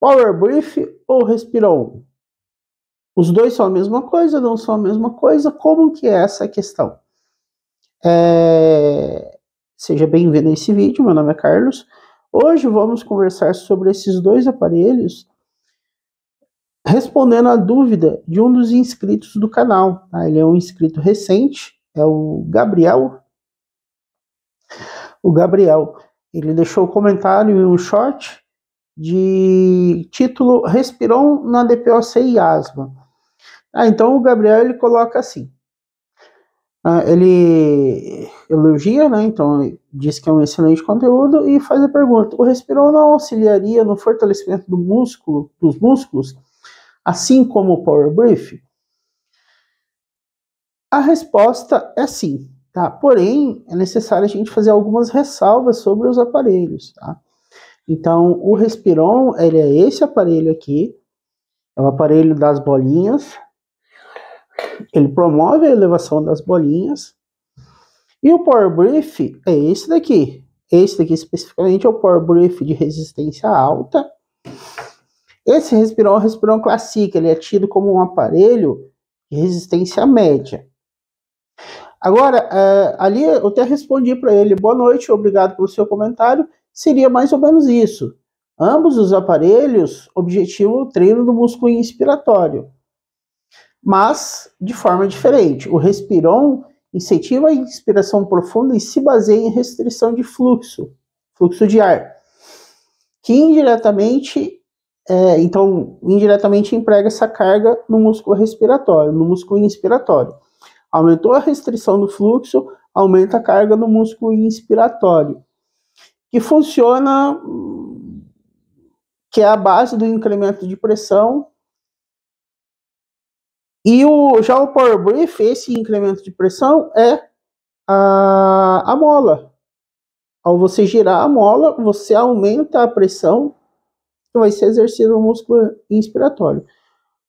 Power Brief ou Respiron? Os dois são a mesma coisa, não são a mesma coisa? Como que é essa questão? Seja bem-vindo a esse vídeo, meu nome é Carlos. Hoje vamos conversar sobre esses dois aparelhos, respondendo a dúvida de um dos inscritos do canal. Tá? Ele é um inscrito recente, é o Gabriel. O Gabriel, ele deixou o comentário e um short de título Respiron na DPOC e asma. Então o Gabriel ele coloca assim, ele elogia, né? Então diz que é um excelente conteúdo e faz a pergunta: o Respiron não auxiliaria no fortalecimento dos músculos, assim como o Power Brief? A resposta é sim, tá? Porém, é necessário a gente fazer algumas ressalvas sobre os aparelhos, tá? Então, o Respiron, ele é esse aparelho aqui, é o aparelho das bolinhas, ele promove a elevação das bolinhas, e o Power Brief é esse daqui especificamente é o Power Brief de resistência alta. Esse Respiron é o Respiron Classic, ele é tido como um aparelho de resistência média. Agora, ali eu até respondi para ele: boa noite, obrigado pelo seu comentário. Seria mais ou menos isso. Ambos os aparelhos objetivam o treino do músculo inspiratório, mas de forma diferente. O Respiron incentiva a inspiração profunda e se baseia em restrição de fluxo de ar, que indiretamente emprega essa carga no músculo respiratório, no músculo inspiratório. Aumentou a restrição do fluxo, aumenta a carga no músculo inspiratório, que funciona, que é a base do incremento de pressão. E já o Power Brief, esse incremento de pressão é a mola. Ao você girar a mola, você aumenta a pressão que vai ser exercida no músculo inspiratório.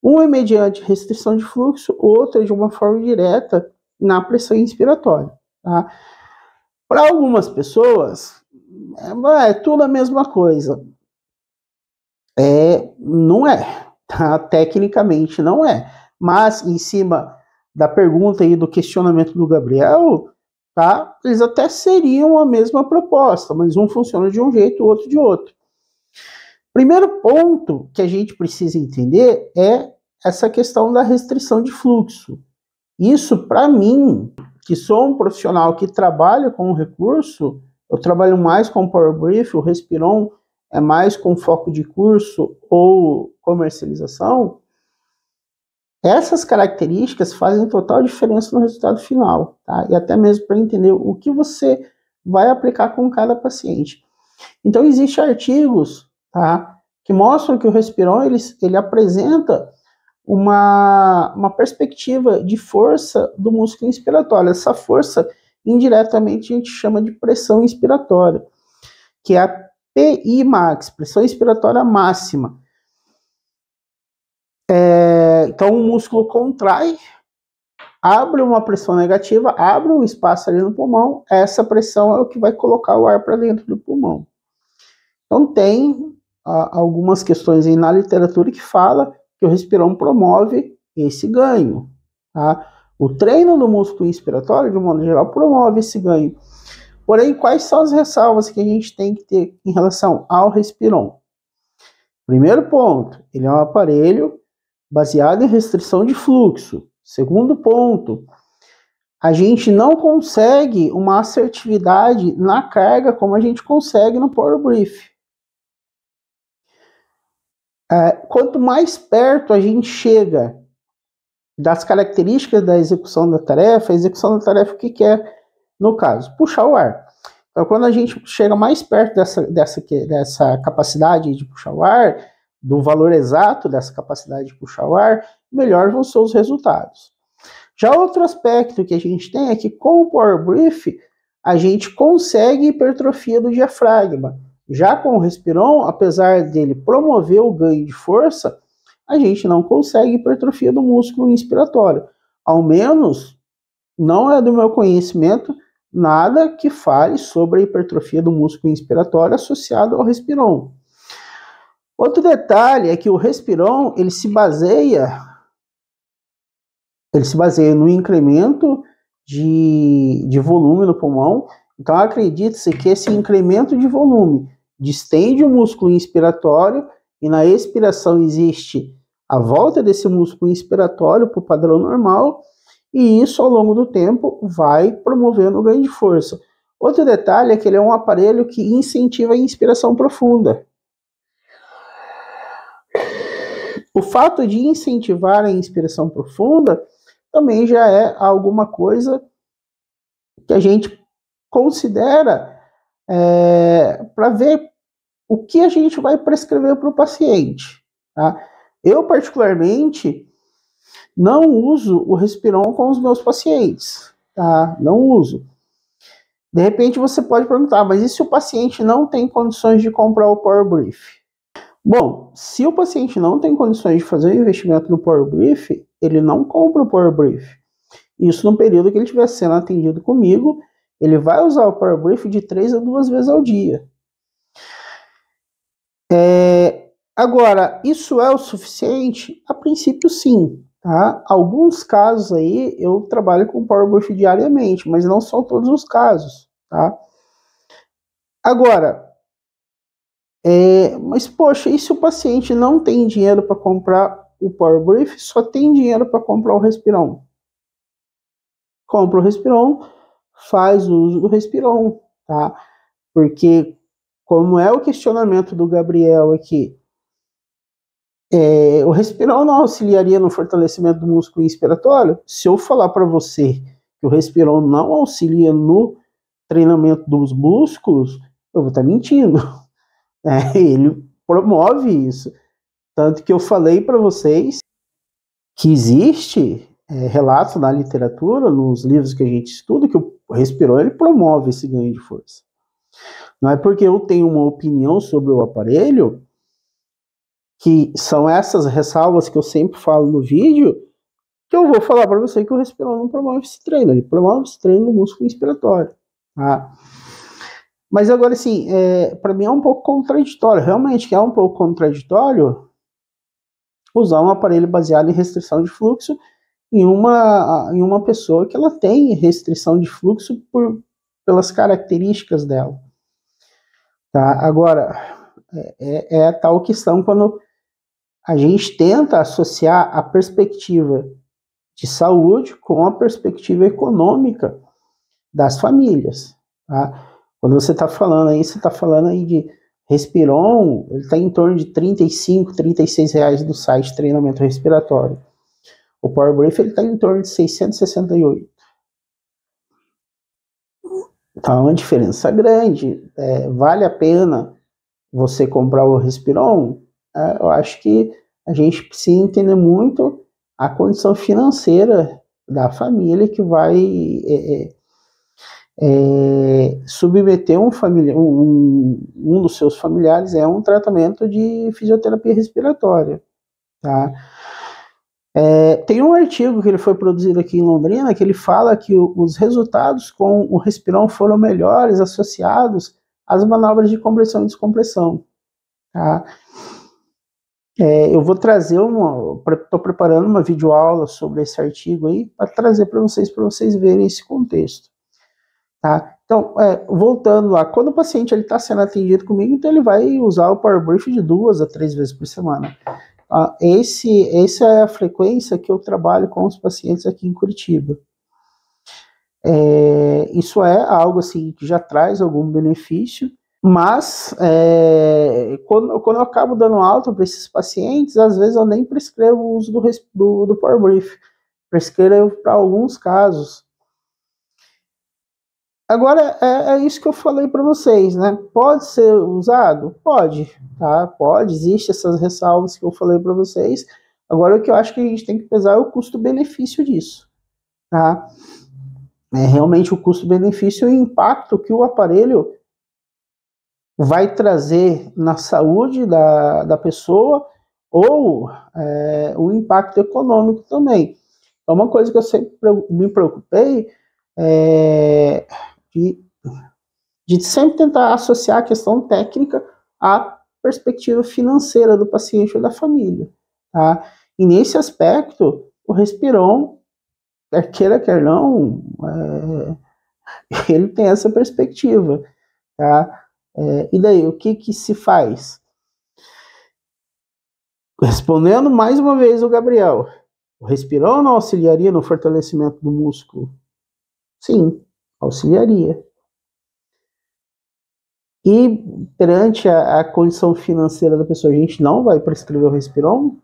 Um é mediante restrição de fluxo, o outro é de uma forma direta na pressão inspiratória. Tá? Para algumas pessoas, é tudo a mesma coisa. Não é, tá? Tecnicamente não é. Mas, em cima da pergunta e do questionamento do Gabriel, tá? Eles até seriam a mesma proposta, mas um funciona de um jeito, o outro de outro. Primeiro ponto que a gente precisa entender é essa questão da restrição de fluxo. Isso, para mim, que sou um profissional que trabalha com o recurso, eu trabalho mais com o Power Brief, o Respiron é mais com foco de curso ou comercialização. Essas características fazem total diferença no resultado final, tá? E até mesmo para entender o que você vai aplicar com cada paciente. Então, existem artigos, tá, que mostram que o Respiron ele apresenta uma perspectiva de força do músculo inspiratório. Essa força, indiretamente, a gente chama de pressão inspiratória, que é a PI max, pressão inspiratória máxima. Então, o músculo contrai, abre uma pressão negativa, abre um espaço ali no pulmão, essa pressão é o que vai colocar o ar para dentro do pulmão. Então, tem algumas questões aí na literatura que fala que o Respiron promove esse ganho. Tá? O treino do músculo inspiratório, de um modo geral, promove esse ganho. Porém, quais são as ressalvas que a gente tem que ter em relação ao Respiron? Primeiro ponto, ele é um aparelho baseado em restrição de fluxo. Segundo ponto, a gente não consegue uma assertividade na carga como a gente consegue no Power Brief. Quanto mais perto a gente chega das características da execução da tarefa, o que é, no caso? Puxar o ar. Então, quando a gente chega mais perto dessa capacidade de puxar o ar, do valor exato dessa capacidade de puxar o ar, melhor vão ser os resultados. Já outro aspecto que a gente tem é que com o Power Brief, a gente consegue hipertrofia do diafragma. Já com o Respiron, apesar dele promover o ganho de força, a gente não consegue hipertrofia do músculo inspiratório. Ao menos, não é do meu conhecimento, nada que fale sobre a hipertrofia do músculo inspiratório associado ao Respiron. Outro detalhe é que o Respiron, ele se baseia no incremento de volume no pulmão. Então, acredita-se que esse incremento de volume distende o músculo inspiratório e na expiração existe a volta desse músculo inspiratório para o padrão normal, e isso ao longo do tempo vai promovendo o ganho de força. Outro detalhe é que ele é um aparelho que incentiva a inspiração profunda. O fato de incentivar a inspiração profunda também já é alguma coisa que a gente considera para ver o que a gente vai prescrever para o paciente. Tá? Eu, particularmente, não uso o Respiron com os meus pacientes. Tá? Não uso. De repente você pode perguntar, mas e se o paciente não tem condições de comprar o Power Brief? Bom, se o paciente não tem condições de fazer o investimento no Power Brief, ele não compra o Power Brief. Isso no período que ele estiver sendo atendido comigo, ele vai usar o Power Brief de 3 a 2 vezes ao dia. Agora, isso é o suficiente? A princípio, sim. Tá? Alguns casos aí eu trabalho com Power Brief diariamente, mas não são todos os casos. Tá? Agora, mas poxa, e se o paciente não tem dinheiro para comprar o Power Brief, só tem dinheiro para comprar o Respiron? Compra o Respiron, faz uso do Respiron, tá? Porque, como é o questionamento do Gabriel aqui, o Respiron não auxiliaria no fortalecimento do músculo inspiratório? Se eu falar para você que o Respiron não auxilia no treinamento dos músculos, eu vou estar mentindo. Ele promove isso. Tanto que eu falei para vocês que existe relatos na literatura, nos livros que a gente estuda, que o Respiron ele promove esse ganho de força. Não é porque eu tenho uma opinião sobre o aparelho, que são essas ressalvas que eu sempre falo no vídeo, que eu vou falar para você que o Respiron não promove esse treino. Ele promove esse treino no músculo inspiratório. Tá? Mas agora, assim, para mim é um pouco contraditório. Realmente que é um pouco contraditório usar um aparelho baseado em restrição de fluxo em uma pessoa que ela tem restrição de fluxo pelas características dela. Tá? Agora, é a tal questão quando a gente tenta associar a perspectiva de saúde com a perspectiva econômica das famílias. Tá? Quando você está falando aí de Respiron, ele está em torno de R$35, R$36 do site de treinamento respiratório. O Power Brief está em torno de 668. Então é uma diferença grande. Vale a pena você comprar o Respiron? Eu acho que a gente precisa entender muito a condição financeira da família que vai submeter um dos seus familiares a um tratamento de fisioterapia respiratória. Tá? Tem um artigo que ele foi produzido aqui em Londrina que ele fala que os resultados com o Respiron foram melhores associados às manobras de compressão e descompressão. Tá? Eu vou trazer estou preparando uma videoaula sobre esse artigo aí para trazer para vocês verem esse contexto. Tá? Então, voltando lá, quando o paciente está sendo atendido comigo, então ele vai usar o Power Brief de 2 a 3 vezes por semana. Essa é a frequência que eu trabalho com os pacientes aqui em Curitiba. Isso é algo assim que já traz algum benefício, mas quando eu acabo dando alta para esses pacientes, às vezes eu nem prescrevo o uso do Power Brief, prescrevo para alguns casos. Agora, é isso que eu falei para vocês, né? Pode ser usado? Pode, tá? Pode, existem essas ressalvas que eu falei para vocês. Agora, o que eu acho que a gente tem que pesar é o custo-benefício disso, tá? Realmente o custo-benefício e o impacto que o aparelho vai trazer na saúde da pessoa ou o impacto econômico também. Então, uma coisa que eu sempre me preocupei de sempre tentar associar a questão técnica à perspectiva financeira do paciente ou da família, tá? E nesse aspecto, o Respiron, quer queira, quer não, ele tem essa perspectiva, tá? E daí, o que se faz? Respondendo mais uma vez o Gabriel, o Respiron não auxiliaria no fortalecimento do músculo? Sim, auxiliaria. E perante a condição financeira da pessoa, a gente não vai prescrever o Respiron?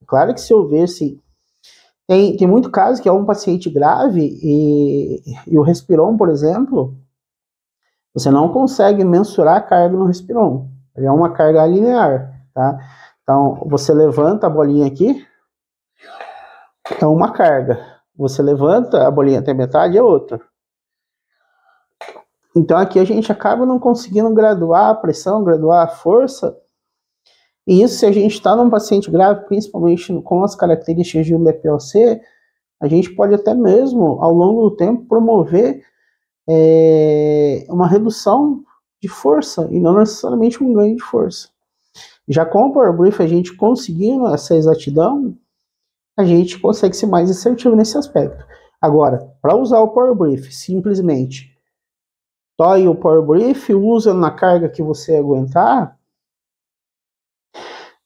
Claro que se houvesse... Tem muito caso que é um paciente grave e o Respiron, por exemplo, você não consegue mensurar a carga no Respiron. Ele é uma carga linear, tá? Então, você levanta a bolinha aqui, é uma carga. Você levanta a bolinha até metade, é outra. Então, aqui a gente acaba não conseguindo graduar a pressão, graduar a força. E isso, se a gente está num paciente grave, principalmente com as características de um DPOC, a gente pode até mesmo, ao longo do tempo, promover uma redução de força e não necessariamente um ganho de força. Já com o Power Brief, a gente conseguindo essa exatidão, a gente consegue ser mais assertivo nesse aspecto. Agora, para usar o Power Brief, simplesmente toie o Power Brief, usa na carga que você aguentar,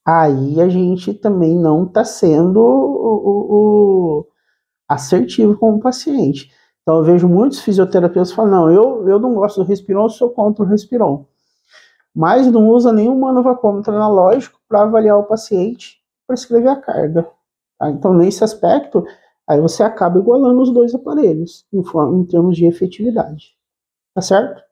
aí a gente também não está sendo assertivo com o paciente. Então eu vejo muitos fisioterapeutas falando, não, eu não gosto do Respiron, eu sou contra o Respiron. Mas não usa nenhum manovacômetro analógico para avaliar o paciente, para escrever a carga. Tá? Então nesse aspecto, aí você acaba igualando os dois aparelhos, em termos de efetividade. Tá certo?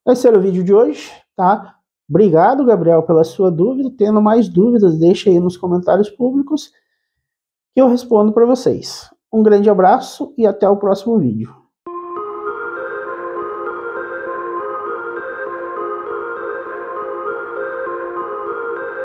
Esse era o vídeo de hoje, tá? Obrigado, Gabriel, pela sua dúvida. Tendo mais dúvidas, deixa aí nos comentários públicos que eu respondo para vocês. Um grande abraço e até o próximo vídeo.